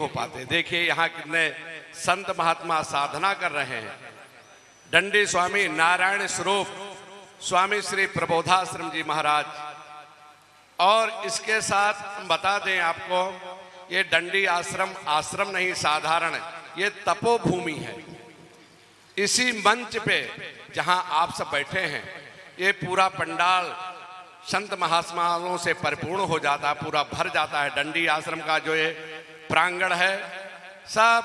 हो पाते। देखिए यहाँ कितने संत महात्मा साधना कर रहे हैं। दंडी स्वामी नारायण स्वरूप स्वामी श्री प्रबोधाश्रम जी महाराज। और इसके साथ हम बता दें आपको, ये दंडी आश्रम आश्रम नहीं साधारण, ये तपोभूमि है। इसी मंच पे जहां आप सब बैठे हैं, ये पूरा पंडाल संत महात्माओं से परिपूर्ण हो जाता है, पूरा भर जाता है। दंडी आश्रम का जो ये प्रांगण है, सब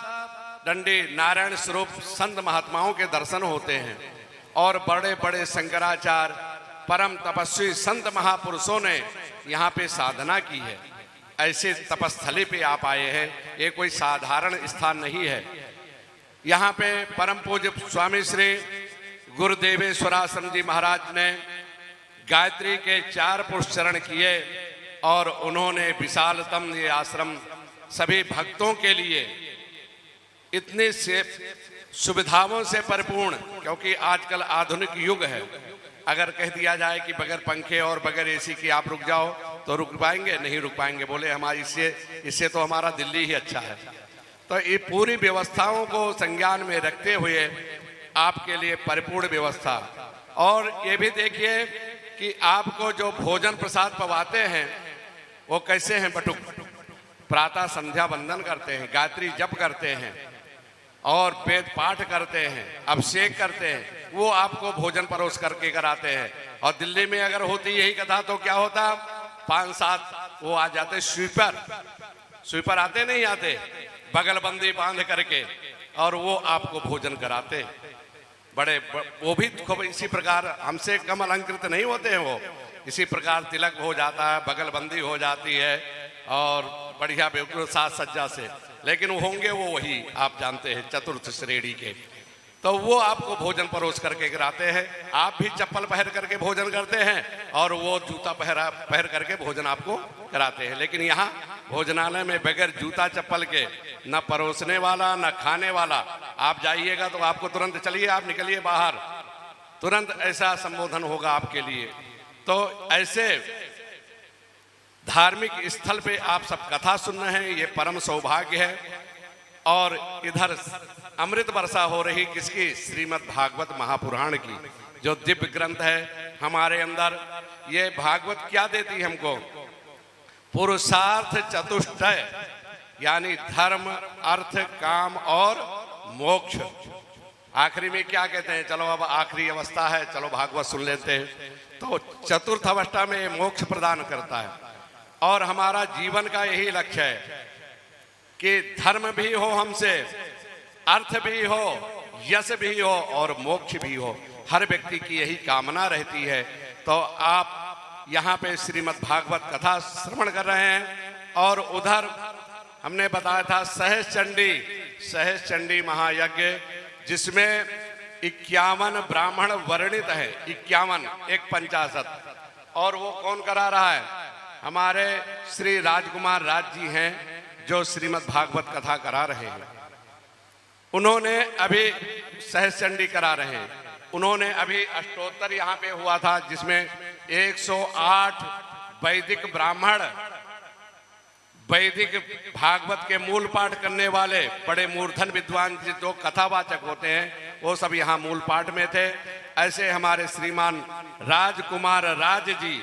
दंडी नारायण स्वरूप संत महात्माओं के दर्शन होते हैं। और बड़े बड़े शंकराचार्य परम तपस्वी संत महापुरुषों ने यहाँ पे साधना की है। ऐसे तपस्थली पे आप आए हैं, ये कोई साधारण स्थान नहीं है। यहाँ पे परम पूज्य स्वामी श्री गुरुदेवेश्वराश्रम जी महाराज ने गायत्री के 4 पुष्पचरण किए और उन्होंने विशालतम ये आश्रम सभी भक्तों के लिए इतने से सुविधाओं से परिपूर्ण, क्योंकि आजकल आधुनिक युग है। अगर कह दिया जाए कि बगैर पंखे और बगैर एसी के आप रुक जाओ तो रुक पाएंगे? नहीं रुक पाएंगे। बोले हमारी इससे तो हमारा दिल्ली ही अच्छा है। तो ये पूरी व्यवस्थाओं को संज्ञान में रखते हुए आपके लिए परिपूर्ण व्यवस्था। और ये भी देखिए कि आपको जो भोजन प्रसाद पवाते हैं वो कैसे हैं? बटुक प्रातः संध्या वंदन करते हैं, गायत्री जप करते हैं और वेद पाठ करते हैं, अभिषेक करते हैं, वो आपको भोजन परोस करके कराते हैं। और दिल्ली में अगर होती यही कथा तो क्या होता, 5-7 वो आ जाते स्वीपर आते नहीं आते, बगलबंदी बांध करके, और वो आपको भोजन कराते। वो भी खूब इसी प्रकार हमसे कम अलंकृत नहीं होते हैं। वो इसी प्रकार तिलक हो जाता है, बगलबंदी हो जाती है और बढ़िया बिल्कुल साज सज्जा से। लेकिन वो होंगे वो वही आप जानते हैं चतुर्थ श्रेणी के। तो वो आपको भोजन परोस करके कराते हैं। आप भी चप्पल पहन करके भोजन करते हैं और वो जूता पहन करके भोजन आपको कराते हैं। लेकिन यहाँ भोजनालय में बगैर जूता चप्पल के न परोसने वाला न खाने वाला। आप जाइएगा तो आपको तुरंत चलिए, आप निकलिए बाहर, तुरंत ऐसा संबोधन होगा आपके लिए। तो ऐसे धार्मिक स्थल पे आप सब कथा सुन रहे हैं, ये परम सौभाग्य है। और इधर अमृत वर्षा हो रही किसकी? श्रीमद् भागवत महापुराण की, जो दिव्य ग्रंथ है हमारे अंदर। ये भागवत क्या देती है हमको? पुरुषार्थ चतुष्टय, यानी धर्म, अर्थ, काम और मोक्ष। आखिरी में क्या कहते हैं? चलो अब आखिरी अवस्था है, चलो भागवत सुन लेते हैं। तो चतुर्थ अवस्था में मोक्ष प्रदान करता है। और हमारा जीवन का यही लक्ष्य है कि धर्म भी हो हमसे, अर्थ भी हो, यश भी हो और मोक्ष भी हो। हर व्यक्ति की यही कामना रहती है। तो आप यहाँ पे श्रीमद् भागवत कथा श्रवण कर रहे हैं। और उधर हमने बताया था सहज चंडी महायज्ञ, जिसमें 51 ब्राह्मण वर्णित है। 51 एक 50। और वो कौन करा रहा है? हमारे श्री राजकुमार राज जी हैं, जो श्रीमद् भागवत कथा करा रहे हैं। उन्होंने अभी सहस्रचंडी करा रहे हैं। उन्होंने अभी अष्टोत्तर यहाँ पे हुआ था, जिसमें 108 वैदिक ब्राह्मण वैदिक भागवत के मूल पाठ करने वाले बड़े मूर्धन विद्वान जो कथावाचक होते हैं, वो सब यहाँ मूल पाठ में थे। ऐसे हमारे श्रीमान राजकुमार राज जी,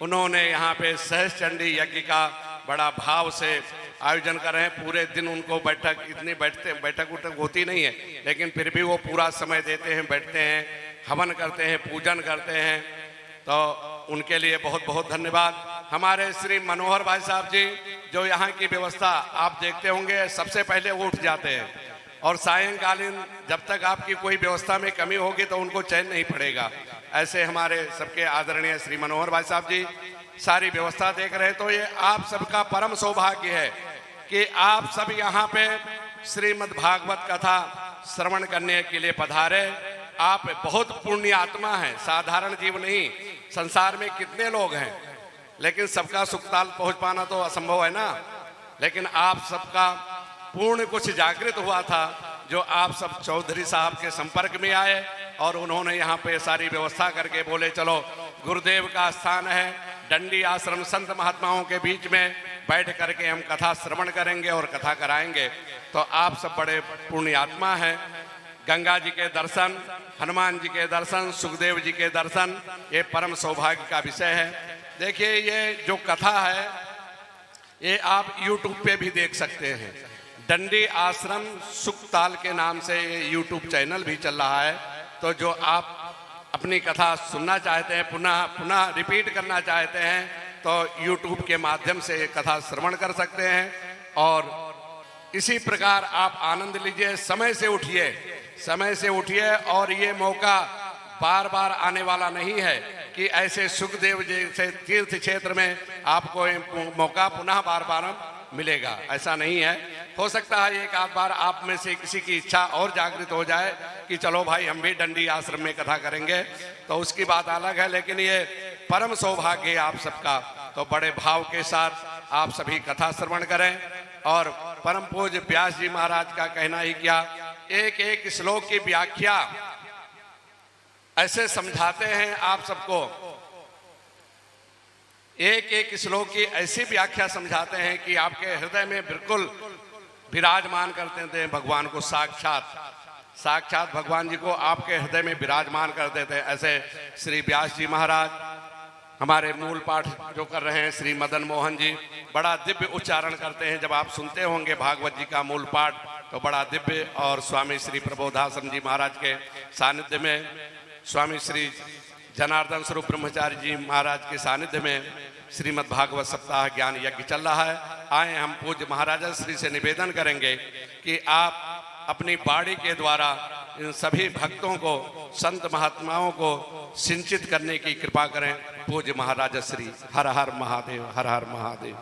उन्होंने यहाँ पे सहस्रचंडी यज्ञ का बड़ा भाव से आयोजन कर रहे हैं। पूरे दिन उनको बैठक उठक होती नहीं है, लेकिन फिर भी वो पूरा समय देते हैं, बैठते हैं, हवन करते हैं, पूजन करते हैं। तो उनके लिए बहुत बहुत धन्यवाद। हमारे श्री मनोहर भाई साहब जी, जो यहाँ की व्यवस्था आप देखते होंगे, सबसे पहले वो उठ जाते हैं और सायंकालीन जब तक आपकी कोई व्यवस्था में कमी होगी तो उनको चैन नहीं पड़ेगा। ऐसे हमारे सबके आदरणीय श्री मनोहर भाई साहब जी सारी व्यवस्था देख रहे हैं। तो ये आप सबका परम सौभाग्य है कि आप सब यहाँ पे श्रीमद् भागवत कथा श्रवण करने के लिए पधारे। आप बहुत पुण्य आत्मा हैं, साधारण जीव नहीं। संसार में कितने लोग हैं, लेकिन सबका सुखताल पहुँच पाना तो असंभव है ना। लेकिन आप सबका पूर्ण कुछ जागृत हुआ था, जो आप सब चौधरी साहब के संपर्क में आए और उन्होंने यहाँ पे सारी व्यवस्था करके बोले चलो गुरुदेव का स्थान है, दंडी आश्रम संत महात्माओं के बीच में, बैठ करके हम कथा श्रवण करेंगे और कथा कराएंगे, तो आप सब बड़े पुण्यात्मा हैं। गंगा जी के दर्शन, हनुमान जी के दर्शन, सुखदेव जी के दर्शन, ये परम सौभाग्य का विषय है। देखिए, ये जो कथा है ये आप YouTube पे भी देख सकते हैं। डंडी आश्रम सुखताल के नाम से ये YouTube चैनल भी चल रहा है। तो जो आप अपनी कथा सुनना चाहते हैं, पुनः पुनः रिपीट करना चाहते हैं, तो YouTube के माध्यम से ये कथा श्रवण कर सकते हैं। और इसी प्रकार आप आनंद लीजिए, समय से उठिए, समय से उठिए। और ये मौका बार बार आने वाला नहीं है कि ऐसे सुखदेव जैसे तीर्थ क्षेत्र में आपको मौका पुनः बार बार मिलेगा, ऐसा नहीं है। हो सकता है एक आध बार आप में से किसी की इच्छा और जागृत हो जाए कि चलो भाई हम भी डंडी आश्रम में कथा करेंगे, तो उसकी बात अलग है। लेकिन ये परम सौभाग्य है आप सबका। तो बड़े भाव के साथ आप सभी कथा श्रवण करें। और परम पूज्य व्यास जी महाराज का कहना ही क्या, एक एक श्लोक की व्याख्या ऐसे समझाते हैं आप सबको, एक एक श्लोक की ऐसी व्याख्या समझाते हैं कि आपके हृदय में बिल्कुल विराजमान करते थे भगवान को। साक्षात भगवान जी को आपके हृदय में विराजमान कर देते हैं। ऐसे श्री व्यास जी महाराज, हमारे मूल पाठ जो कर रहे हैं श्री मदन मोहन जी, बड़ा दिव्य उच्चारण करते हैं। जब आप सुनते होंगे भागवत जी का मूल पाठ तो बड़ा दिव्य। और स्वामी श्री प्रबोधाश्रम जी महाराज के सानिध्य में, स्वामी श्री जनार्दन स्वरूप ब्रह्मचारी जी महाराज के सानिध्य में श्रीमद् भागवत सप्ताह ज्ञान यज्ञ चल रहा है। आए हम पूज्य महाराजा श्री से निवेदन करेंगे कि आप अपनी बाणी के द्वारा इन सभी भक्तों को, संत महात्माओं को सिंचित करने की कृपा करें। पूज्य महाराजा श्री। हर हर महादेव, हर हर महादेव।